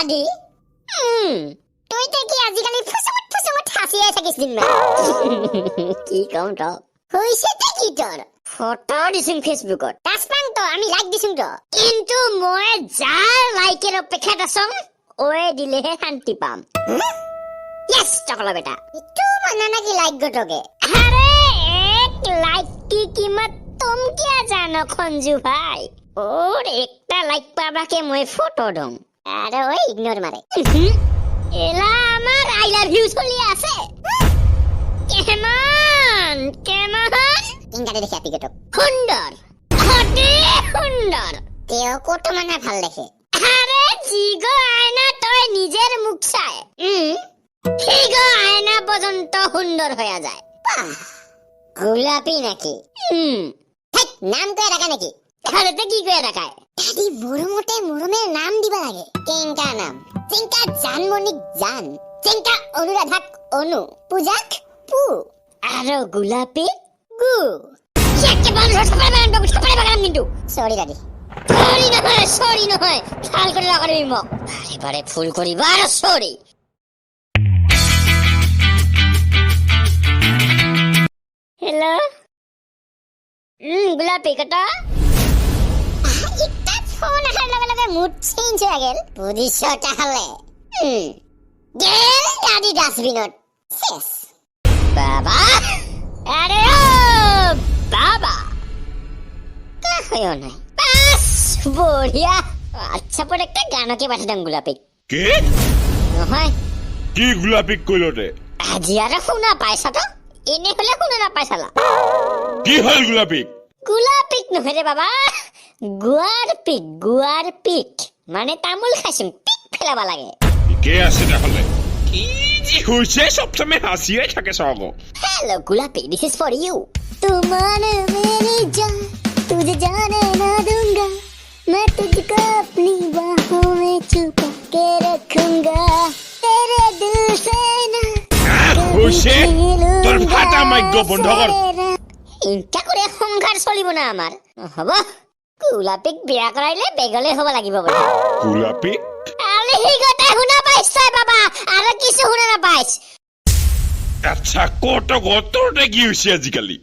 দাদি তুই তো কি আজিকালি ফুসমত হাসিয়ে থাকিস দিন কি কম তো হইছে তে কি তোর ফটো দিছিম ফেসবুকত তাসপাং তো আমি লাইক দিছিম তো কিন্তু মই যাৰ লাইকের অপেক্ষাত আছং ওয়ে দিলেহে শান্তি পাম यस टकला बेटा तू मनाना की लाइक गटोगे अरे एक लाइक की कीमत तुम क्या जानो खंजू भाई और एकटा लाइक पाबा के मैं फोटो दूं अरे ओए इग्नोर मारे एला আমার আই লাভ ইউ চলি আছে কেমন ইংগারে দেখি আপি গটক সুন্দর অতি সুন্দর তেও কত মানে ভাল দেখে আরে জিগো আয়না তই নিজের মুখ চাই হিগো আয়না পর্যন্ত সুন্দর হয়ে যায় গোলাপি নাকি নাম কয়ে রাখা নাকি তাহলে কি কয়ে রাখায় দাদি মরমের নাম দিবা লাগে কেঙ্কা নাম চেঙ্কা জানমণিক জান চেঙ্কা অনুরাধাক অনু পূজাক পু আর গোলাপি গু সরি দাদি সরি নহয় ফাল করে রাখবি মোক বারে ফুল করিবা আর সরি हेलो गुलाबी कटा इतना फोन आहार लगे मूड चेंज हो गेल बुझिछटा हले गेल दादी डास्टबिनत शेष बाबा अरे ओ बाबा का हयो নাই বাস বঢ়িয়া আচ্ছা পরে একটা গানকে পাঠাদাম গুলাপি কে নহয় কি গুলাপি কইলতে আজি আর শুনা পাইছা তো এনে হলে শুনা না পাইছালা কি হল গুলাপি গুলাপিক নহরে বাবা গুয়ার পিক মানে তামুল খাইছিম পিক ফেলাবা লাগে কে আছে তাহলে কি জি হইছে সবসময় হাসিয়ে থাকে সব हेलो गुलाबी दिस इज फॉर यू तुम्हारे मेरी जान तुझे जाने ना दूंगा मैं तुझको अपनी बाहों में छुपा के रखूंगा तेरे दिल से ना হইছে তোর ফাটা মাইক বন্ধ কর ইনটা করে সংসার চলিব না আমার হ'ব গুলাপিক বিয়া কৰাইলে বেগলে হ'ব লাগিব বলে গুলাপি আলে হি কথা শুনা পাইছ বাবা আর কিছু শুনা না পাইছ আচ্ছা কততে কি হইছে আজিকালি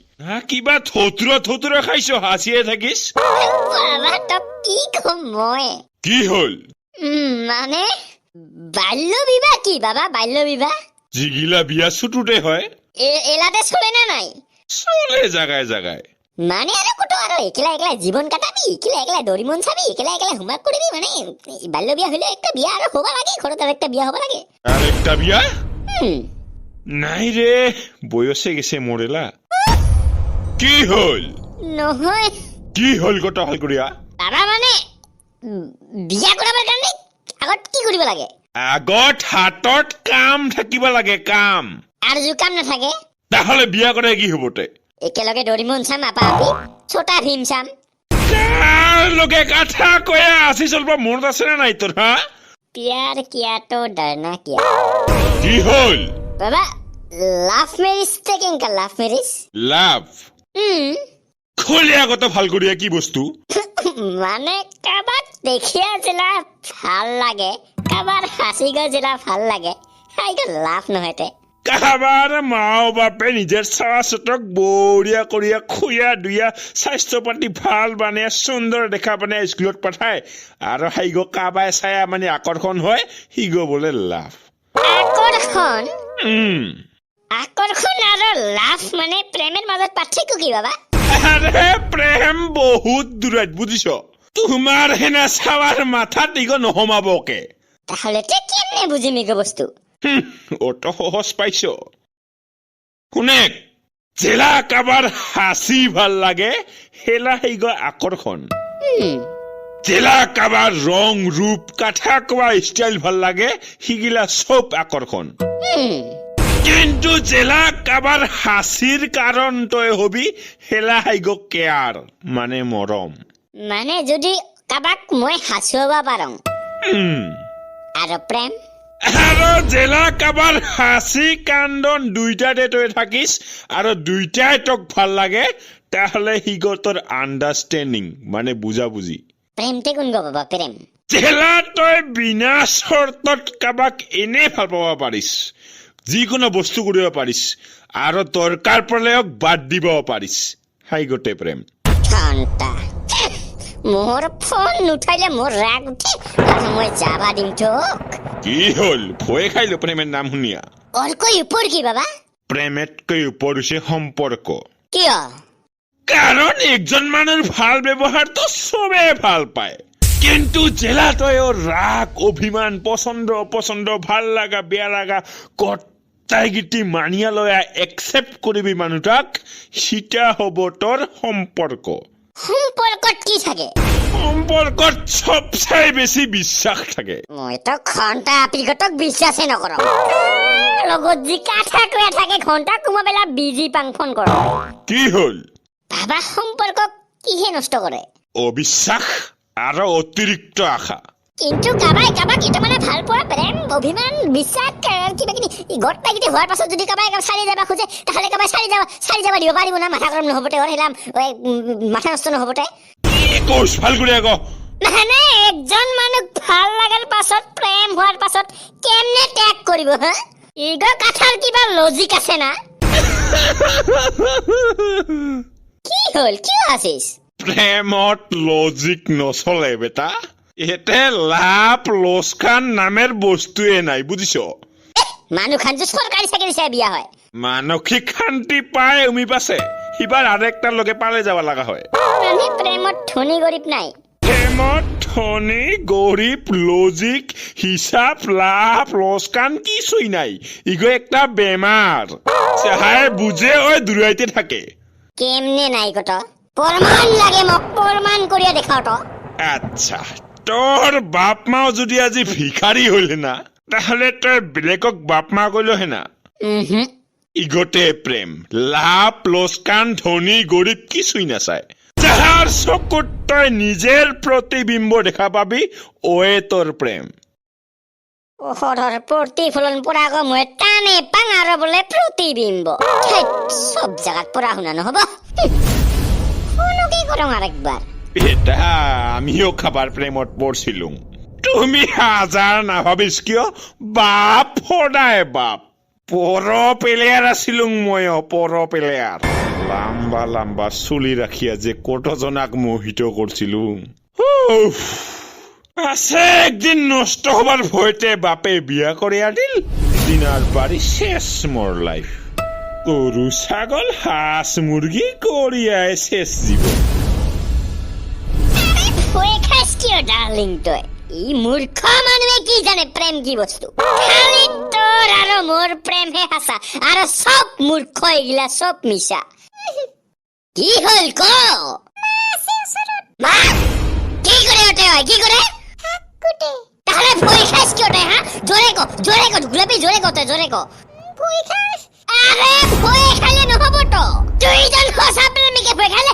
কিবা থতুৰা খাইছো হাসিয়ে থাকিস বাবা তো কি কম মই কি হল মানে বাল্য বিবাহ কি বাবা বাল্য বিবাহ জিগিলা বিয়া ছুটুতে হয় এলাতে চলে না নাই চলে জাগায় মানে আর কত আর একলা জীবন কাটাবি একলা দরিমন চাবি একলা হুমাক কৰিবি মানে বাল্য বিয়া হলে একটা বিয়া আৰ হবা লাগে ঘৰত আর একটা বিয়া হবা লাগে আর একটা বিয়া নাই রে বয়সে গেছে মরেলা কি হল নহয় কি হল কথা হল করিয়া বাবা মানে বিয়া কৰাৰ কাৰণে আগত কি কৰিব লাগে আগত হাতত কাম থাকিব লাগে কাম আর যু কাম না থাকে তাহলে বিয়া করে কি হবতে একেলগে দরিমন চাম আপা আপি ছোটা ভীম চাম কার লগে কথা কয়া আসি চলব মনত আছে না নাই তোর হ্যাঁ प्यार किया तो डरना क्या কি হল বাবা লাভ ম্যারেজ টেকিং কা লাভ ম্যারেজ লাভ খোলে আগত ভাল করিয়া কি বস্তু মানে কাবাক দেখিয়া যেলা ভাল লাগে কাবার হাসি গা যেলা ভাল লাগে হাইগা লাভ নহয়তে কাবাৰ মাও বাপে নিজৰ চাচতক বঢ়িয়া কৰিয়া খুয়া দুয়া স্বাস্থ্য পাতি ভাল মানে সুন্দৰ দেখা মানে স্কুলত পঠায় আৰু হাইগ কাবাই চায়া মানে আকৰ্ষণ হয় হিগ বোলে লাভ আকৰ্ষণ আৰু লাভ মানে প্ৰেমৰ মাজত পাৰ্থক্য কি বাবা আৰে প্ৰেম বহুত দূৰত বুজিছ তোমাৰ হেনা চাৱাৰ মাথাত ইগ নহমাবকে তাহলে তে কেনে বুজিম ইগ বস্তু অত সহজ পাইছ শুনে জেলা কাবাৰ হাসি ভাল লাগে হেলা হিগ আকৰ্ষণ জেলা কাবাৰ ৰং ৰূপ কাঠা কোৱা ষ্টাইল ভাল লাগে হিগিলা সব আকৰ্ষণ কিন্তু জেলা কাবাৰ হাসিৰ কাৰণ তই হবি হেলা হিগ কেয়াৰ মানে মৰম মানে যদি কাবাক মই হাসুবা পাৰং আৰু প্ৰেম আৰু জেলা কাবাৰ হাসি কান্দন দুইটাতে তই থাকিস আৰু দুইটাই তোক ভাল লাগে তাহলে হিগতৰ আন্ডাৰষ্টেণ্ডিং মানে বুজা বুজি প্ৰেমতে কোন গো বাবা প্ৰেম জেলা তই বিনা চৰ্তত কাবাক এনে ভাল পাব পাৰিছ যিকোনো বস্তু কৰিব পাৰিছ আৰু দৰকাৰ পৰলেও বাদ দিব পাৰিছ হাই গোটে প্ৰেম ঘণ্টা মোৰ ফোন নুঠাইলে মোৰ ৰাগ উঠে আৰু মই যাবা দিম তোক কি হ'ল ভয়ে খাইলো প্ৰেমৰ নাম শুনিয়া অৰকৈ ওপৰ কি বাবা প্ৰেমতকৈ ওপৰ হৈছে সম্পৰ্ক কিয় কাৰণ একজন মানুহৰ ভাল ব্যৱহাৰটো চবে ভাল পায় কিন্তু জেলা তই ৰাগ অভিমান পছন্দ অপছন্দ ভাল লাগা বেয়া লাগা গটাইগিটি মানিয়া লয়া একচেপ্ট কৰিবি মানুহটাক সিটা হ'ব তোৰ সম্পৰ্ক সম্পৰ্কত কি থাকে সম্পৰ্কত চবচাই বেছি বিশ্বাস থাকে মইতো ঘণ্টা আপিগতক বিশ্বাসে নকৰো লগত যি কাঠা কৈ থাকে ঘণ্টা কোনোবা বেলা বিজি পাং ফোন কৰ কি হ'ল বাবা সম্পৰ্ক কিহে নষ্ট কৰে অবিশ্বাস আৰু অতিৰিক্ত আশা কিন্তু কাবাই কাবাক এটা মানে ভাল পোৱা প্ৰেম অভিমান বিশ্বাস কিবা কিনি গটাইগিটি হোৱাৰ পাছত যদি কাবাই চাৰি যাবা খোজে তাহলে কাবাই চাৰি যাবা দিব পাৰিব না মাথা গৰম নহবতে হেলাম মাথা নষ্ট নহবতে কোচ ভাল কৰি আকৌ মানে একজন মানুহ ভাল লাগাৰ পাছত প্ৰেম হোৱাৰ পাছত কেমনে ত্যাগ কৰিব হা ইগো কাঠাৰ কিবা লজিক আছে না কি হ'ল কিয় আছিস প্ৰেমত লজিক নচলে বেটা এতে লাভ লোকচান নামের বস্তুয়ে নাই বুঝিছ মানুহ খান যে সরকারি চাকরি চাই বিয়া হয় মানসিক শান্তি পায় উমি পাছে সিবাৰ আরেকটার লগে পালে যাওয়া লাগা হয় মানে প্রেমত ধনী গরিব নাই প্রেমত ধনী গরিব লজিক হিসাব লাভ লোকচান কিছুই নাই ইগো একটা বেমার চাহাই বুঝে ওই দূরাইতে থাকে কেমনে নাই কত প্রমাণ লাগে মোক প্রমাণ করিয়া দেখাও তো আচ্ছা তোর বাপ মাও যদি আজি ভিখারি হলে না তাহলে তোর বেলেগক বাপ মা কইলো হে না ইগতে প্রেম লাভ লোকচান ধনী গরিব কিছুই নাচায় যাহার চকুত তই নিজের প্রতিবিম্ব দেখা পাবি ওয়ে তোর প্রেম ওহৰৰ প্ৰতিফলন পৰা গো মই টানে পাঙাৰ বোলে প্ৰতিবিম্ব সব জায়গাত পঢ়া শুনা নহব শুনো কি কৰং আরেকবার এটা আমিও খাবার প্রেমত পড়ছিলুম তুমি হাজার না ভাবিস কিয় বাপ সদায় বাপ পর প্লেয়ার আছিলুম মই পর প্লেয়ার লম্বা লম্বা চুলি রাখিয়া যে কতজনাক মোহিত করছিলুম আছে একদিন নষ্ট হবার ভয়তে বাপে বিয়া করে আনিল দিনার বাড়ি শেষ মোর লাইফ গরু ছাগল হাঁস মুরগি করিয়ায় শেষ জীবন হয়ে খাস কিয় ডার্লিং তই ই মূর্খ মানুহে কি জানে প্রেম কি বস্তু খালি তোর আৰু মোৰ প্ৰেম হে হাসা আৰু সব মূর্খ এগিলা সব মিছা কি হল ক মা কি করে ওঠে হয় কি করে তাহলে ভয় খাস কি ওঠে হ্যাঁ জোরে কো গুলাবি জোরে কো ভয় খাস আরে ভয় খালে নহব তো দুইজন খসা প্রেমিকে ভয় খালে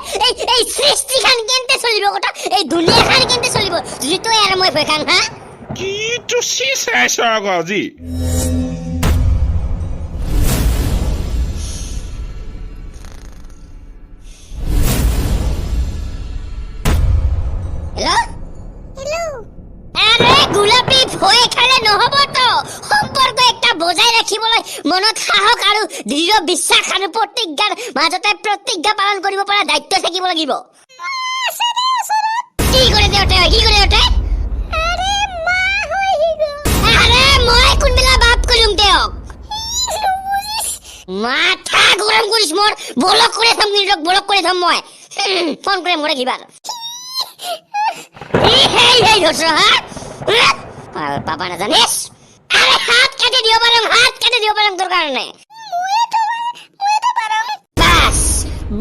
এই সৃষ্টি খান কেনতে চলিব কথা এই দুনিয়া খান কেনতে চলিব যদি তুই আর মই ভয় খান হ্যাঁ কি তো শেষ আছে আজি হ্যালো আরে গোলাপী ভয় খালে নহব তো সম্পর্ক একটা বজাই রাখিবলৈ মনত সাহস আৰু দৃঢ় বিশ্বাস আৰু প্ৰতিজ্ঞাৰ মাজতে প্ৰতিজ্ঞা পালন কৰিব পৰা দায়িত্ব থাকিব লাগিব কি কৰে দেউতাই কি কৰে দেউতাই আৰে মা হৈ গ'ল আৰে মই কোনবেলা বাপ কলুম দেওক মাথা গৰম কৰিছ মোৰ বলক কৰি থম মই ফোন কৰিম মোৰে কিবাৰ এই ধৰছ হা পাপা না জানিস আৰে হাত কেটে দিও পাৰম তোৰ কাৰণে বাস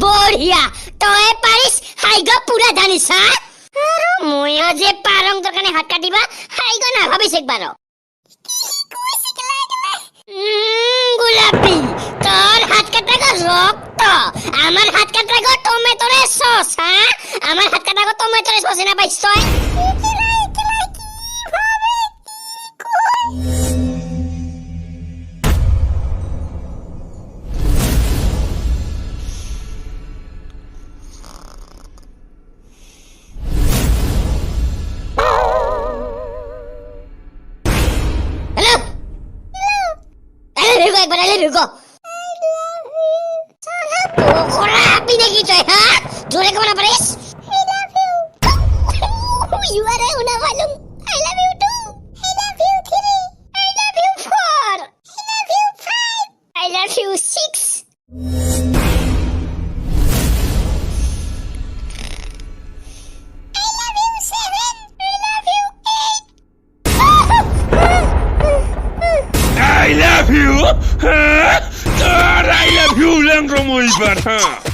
বঢ়িয়া তই পাৰিস হাইগো পুৰা জানিস হ্যাঁ আৰু মইও যে পারং তোর কারণে হাত কাটিবা হাইগো না ভাবিস একবার গোলাপি তোর হাত কাটা গো রক্ত আমার হাত কাটা গো টমেটোরে সস হ্যাঁ আমার হাত কাটা গো টমেটোরে সস না পাইছ তুই ক পকৰা পিনে কি তই হা জোৰে ক'ব নাপাৰিস I love you you are a una balum I love you too I love you 3 I love you 4 I love you 5 I love you 6 I love you 7 I love you 8 I love you! I love you lang mo iba, ha?